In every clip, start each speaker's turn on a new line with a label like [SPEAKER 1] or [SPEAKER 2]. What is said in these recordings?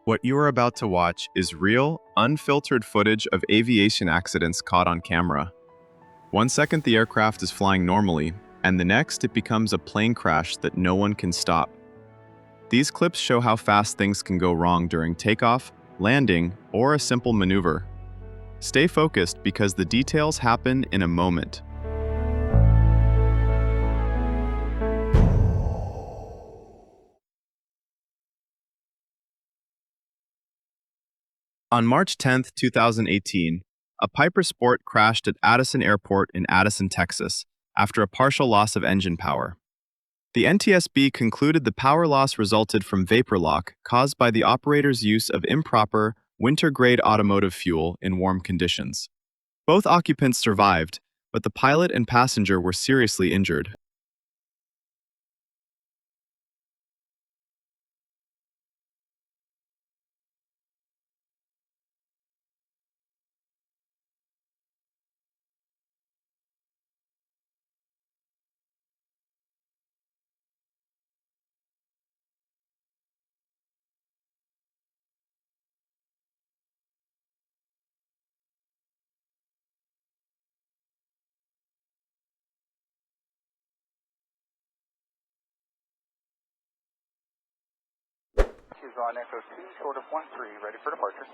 [SPEAKER 1] What you are about to watch is real, unfiltered footage of aviation accidents caught on camera. 1 second the aircraft is flying normally, and the next it becomes a plane crash that no one can stop. These clips show how fast things can go wrong during takeoff, landing, or a simple maneuver. Stay focused because the details happen in a moment. On March 10, 2018, a Piper Sport crashed at Addison Airport in Addison, Texas, after a partial loss of engine power. The NTSB concluded the power loss resulted from vapor lock caused by the operator's use of improper, winter-grade automotive fuel in warm conditions. Both occupants survived, but the pilot and passenger were seriously injured.
[SPEAKER 2] On Echo 2, short of 13, ready for departure.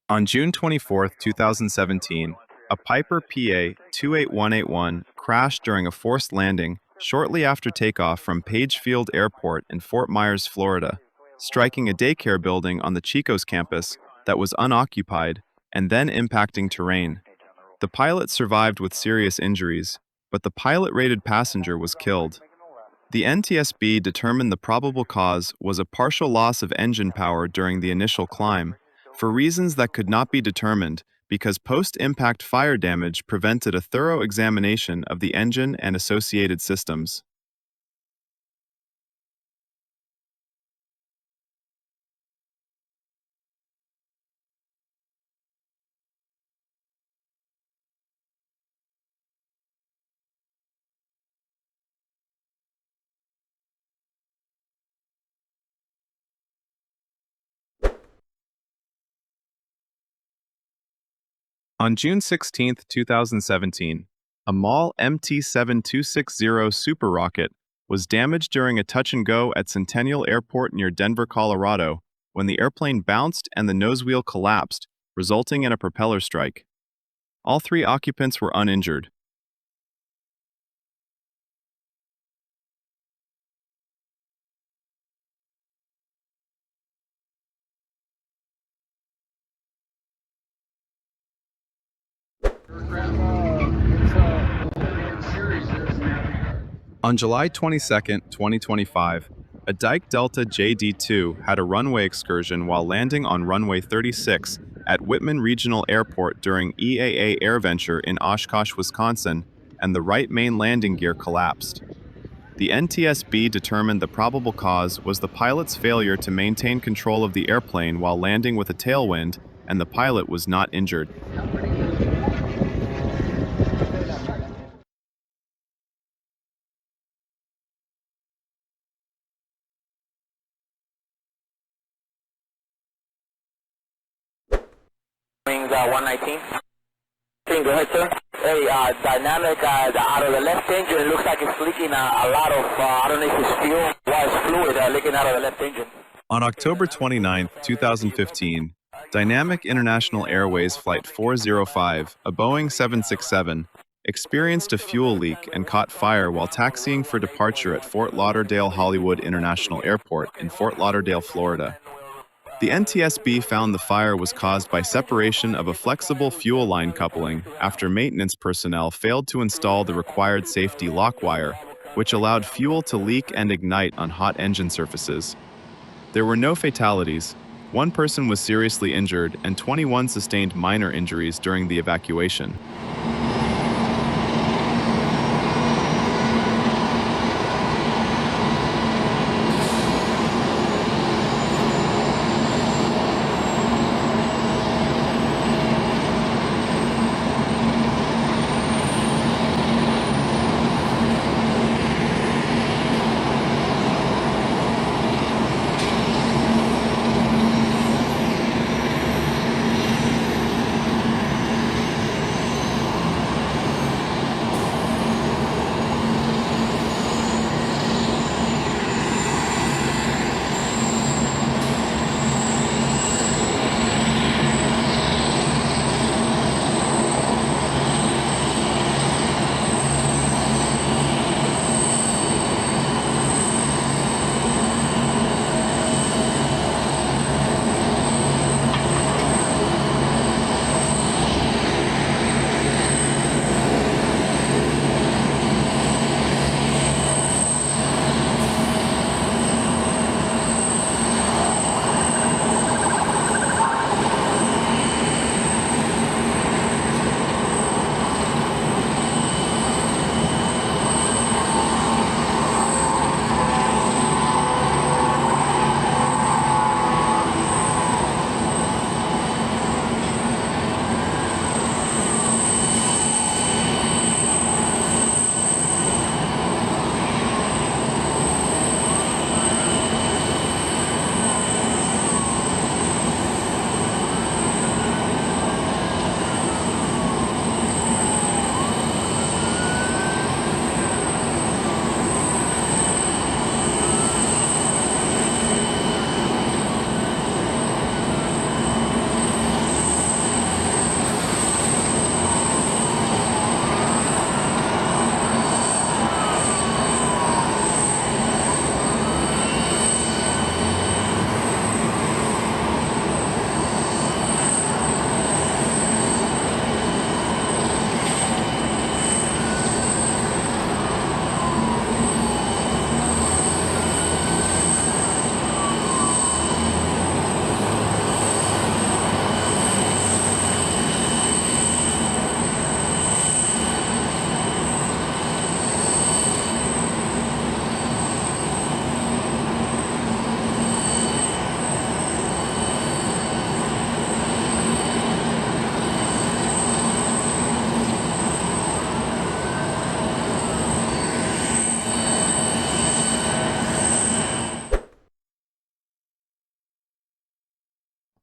[SPEAKER 1] On June 24, 2017, a Piper PA 28181 crashed during a forced landing shortly after takeoff from Pagefield Airport in Fort Myers, Florida, striking a daycare building on the Chico's campus that was unoccupied and then impacting terrain. The pilot survived with serious injuries, but the pilot-rated passenger was killed. The NTSB determined the probable cause was a partial loss of engine power during the initial climb, for reasons that could not be determined because post-impact fire damage prevented a thorough examination of the engine and associated systems. On June 16, 2017, a Maule MT-7-260 super rocket was damaged during a touch-and-go at Centennial Airport near Denver, Colorado, when the airplane bounced and the nosewheel collapsed, resulting in a propeller strike. All three occupants were uninjured. On July 22, 2025, a Dyke Delta JD-2 had a runway excursion while landing on runway 36 at Whitman Regional Airport during EAA AirVenture in Oshkosh, Wisconsin, and the right main landing gear collapsed. The NTSB determined the probable cause was the pilot's failure to maintain control of the airplane while landing with a tailwind, and the pilot was not injured.
[SPEAKER 2] Wings 119. Go ahead, sir. Hey, dynamic, out of the left engine, it looks like it's leaking a lot of, I don't know if it's fuel, it's fluid leaking out of the left engine.
[SPEAKER 1] On October 29, 2015, Dynamic International Airways Flight 405, a Boeing 767, experienced a fuel leak and caught fire while taxiing for departure at Fort Lauderdale Hollywood International Airport in Fort Lauderdale, Florida. The NTSB found the fire was caused by separation of a flexible fuel line coupling after maintenance personnel failed to install the required safety lock wire, which allowed fuel to leak and ignite on hot engine surfaces. There were no fatalities. One person was seriously injured and 21 sustained minor injuries during the evacuation.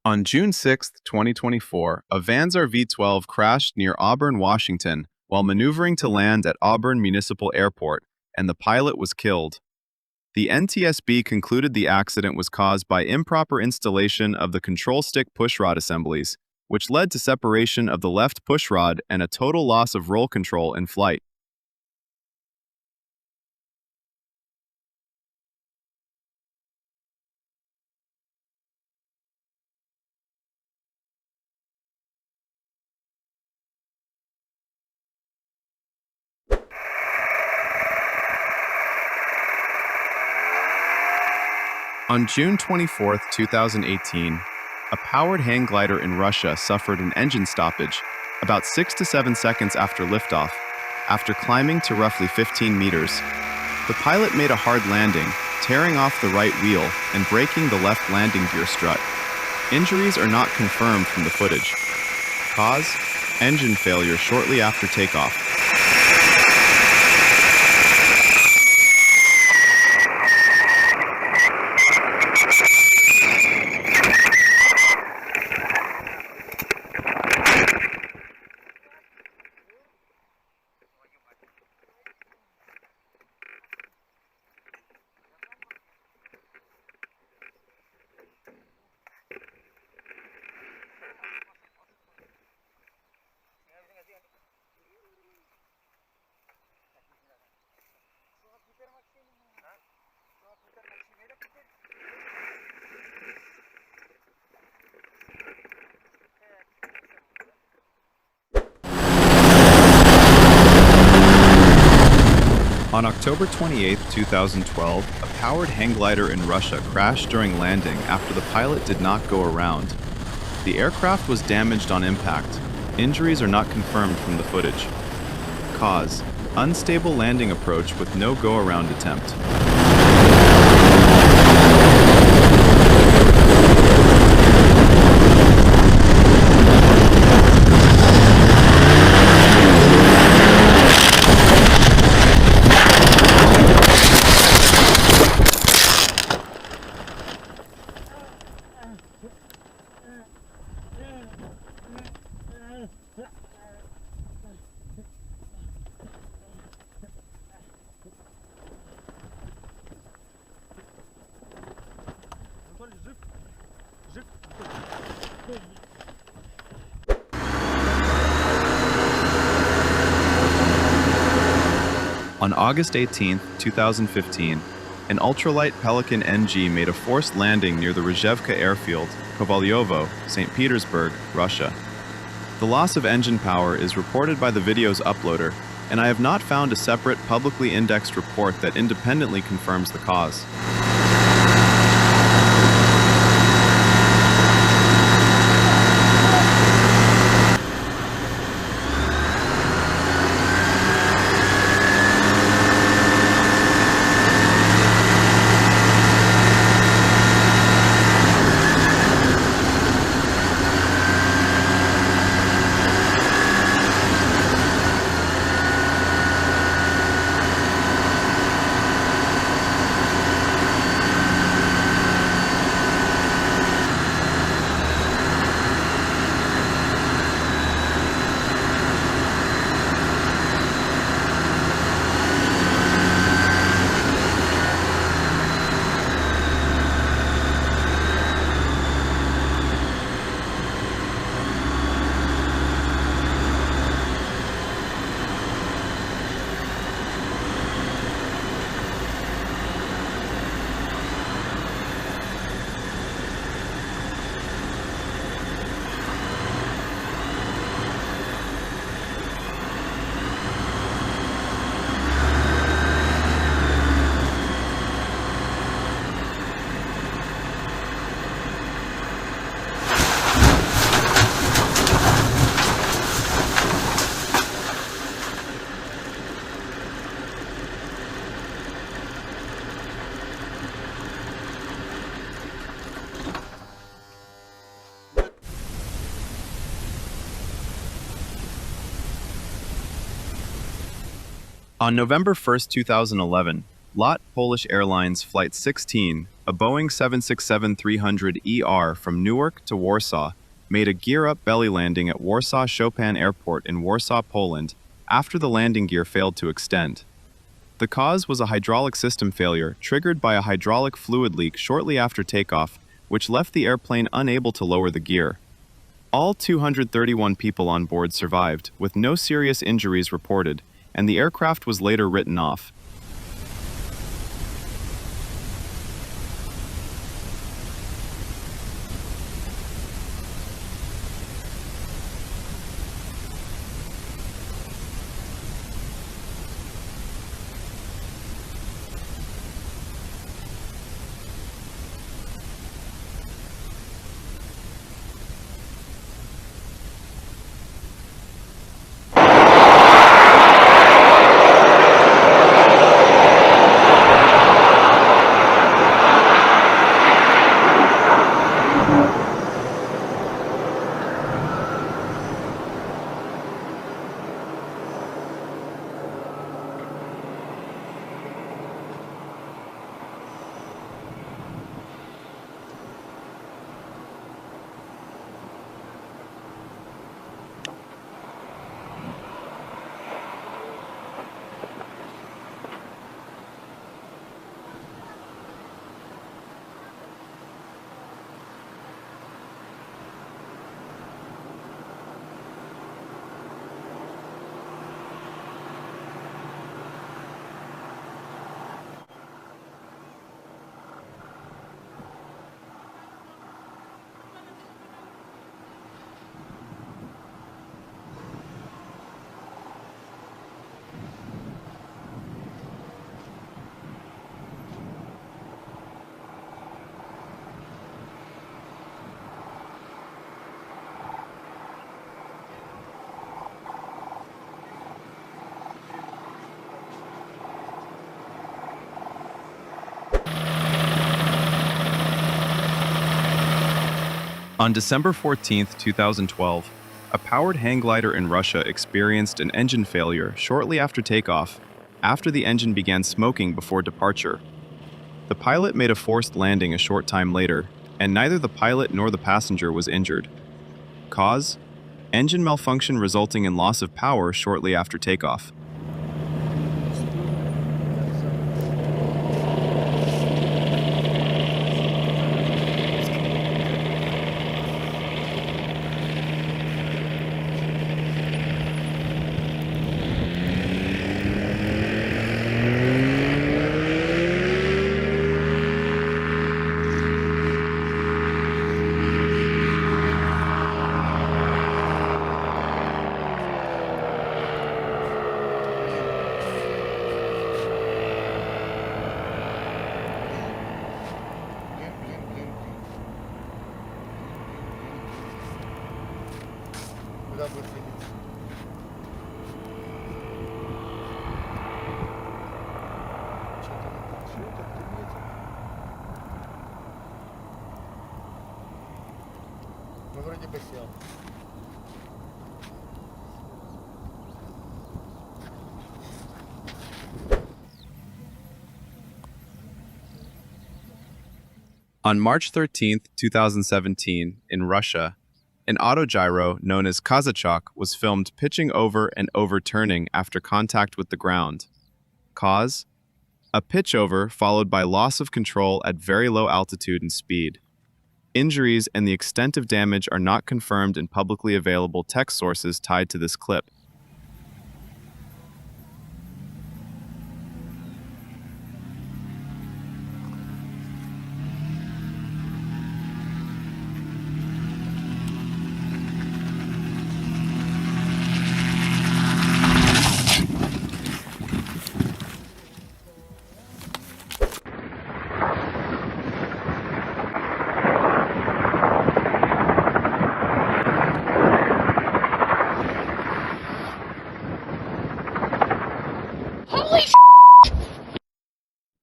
[SPEAKER 1] On June 6, 2024, a Vanzar V-12 crashed near Auburn, Washington, while maneuvering to land at Auburn Municipal Airport, and the pilot was killed. The NTSB concluded the accident was caused by improper installation of the control stick pushrod assemblies, which led to separation of the left pushrod and a total loss of roll control in flight. On June 24, 2018, a powered hang glider in Russia suffered an engine stoppage about 6 to 7 seconds after liftoff, after climbing to roughly 15 meters. The pilot made a hard landing, tearing off the right wheel and breaking the left landing gear strut. Injuries are not confirmed from the footage. Cause: engine failure shortly after takeoff. On October 28, 2012, a powered hang glider in Russia crashed during landing after the pilot did not go around. The aircraft was damaged on impact. Injuries are not confirmed from the footage. Cause: unstable landing approach with no go-around attempt. On August 18, 2015, an ultralight Pelican NG made a forced landing near the Rzhevka airfield, Kovalyovo, St. Petersburg, Russia. The loss of engine power is reported by the video's uploader, and I have not found a separate publicly indexed report that independently confirms the cause. On November 1, 2011, LOT Polish Airlines Flight 16 A Boeing 767-300ER from Newark to Warsaw made a gear-up belly landing at Warsaw Chopin Airport in Warsaw, Poland, after the landing gear failed to extend. The cause was a hydraulic system failure triggered by a hydraulic fluid leak shortly after takeoff, which left the airplane unable to lower the gear. All 231 people on board survived, with no serious injuries reported, and the aircraft was later written off. On December 14, 2012, a powered hang glider in Russia experienced an engine failure shortly after takeoff, after the engine began smoking before departure. The pilot made a forced landing a short time later, and neither the pilot nor the passenger was injured. Cause? Engine malfunction resulting in loss of power shortly after takeoff.
[SPEAKER 3] Куда будет садиться? Что-то нет. Ну, вроде бы сел.
[SPEAKER 1] On March 13, 2017, in Russia, an autogyro known as Kazachok was filmed pitching over and overturning after contact with the ground. Cause? A pitch over followed by loss of control at very low altitude and speed. Injuries and the extent of damage are not confirmed in publicly available text sources tied to this clip.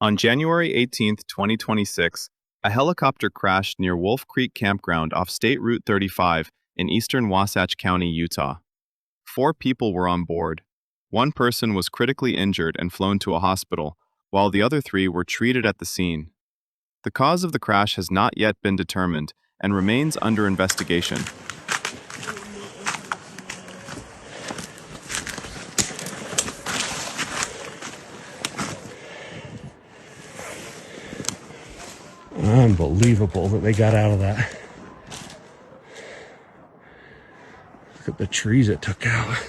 [SPEAKER 1] On January 18, 2026, a helicopter crashed near Wolf Creek Campground off State Route 35 in eastern Wasatch County, Utah. 4 people were on board. 1 person was critically injured and flown to a hospital, while the other 3 were treated at the scene. The cause of the crash has not yet been determined and remains under investigation.
[SPEAKER 4] Unbelievable that they got out of that. Look at the trees it took out.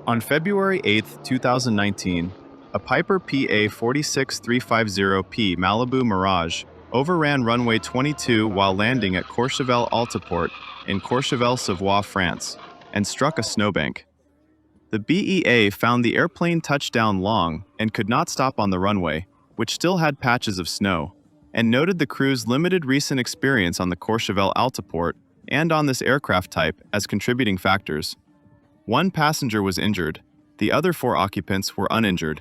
[SPEAKER 1] On February 8, 2019, a Piper PA-46350P Malibu Mirage overran runway 22 while landing at Courchevel Altaport in Courchevel, Savoie, France, and struck a snowbank. The BEA found the airplane touchdown long and could not stop on the runway, which still had patches of snow, and noted the crew's limited recent experience on the Courchevel Altaport and on this aircraft type as contributing factors. One passenger was injured. The other 4 occupants were uninjured.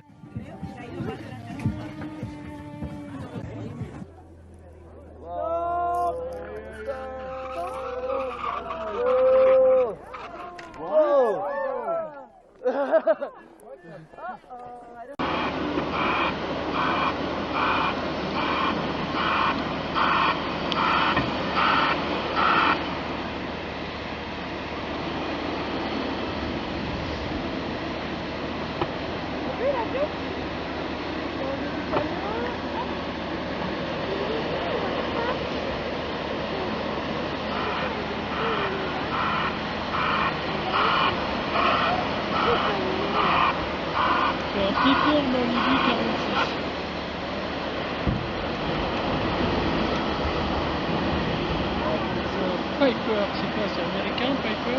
[SPEAKER 5] Piper, c'est quoi, c'est américain, Piper?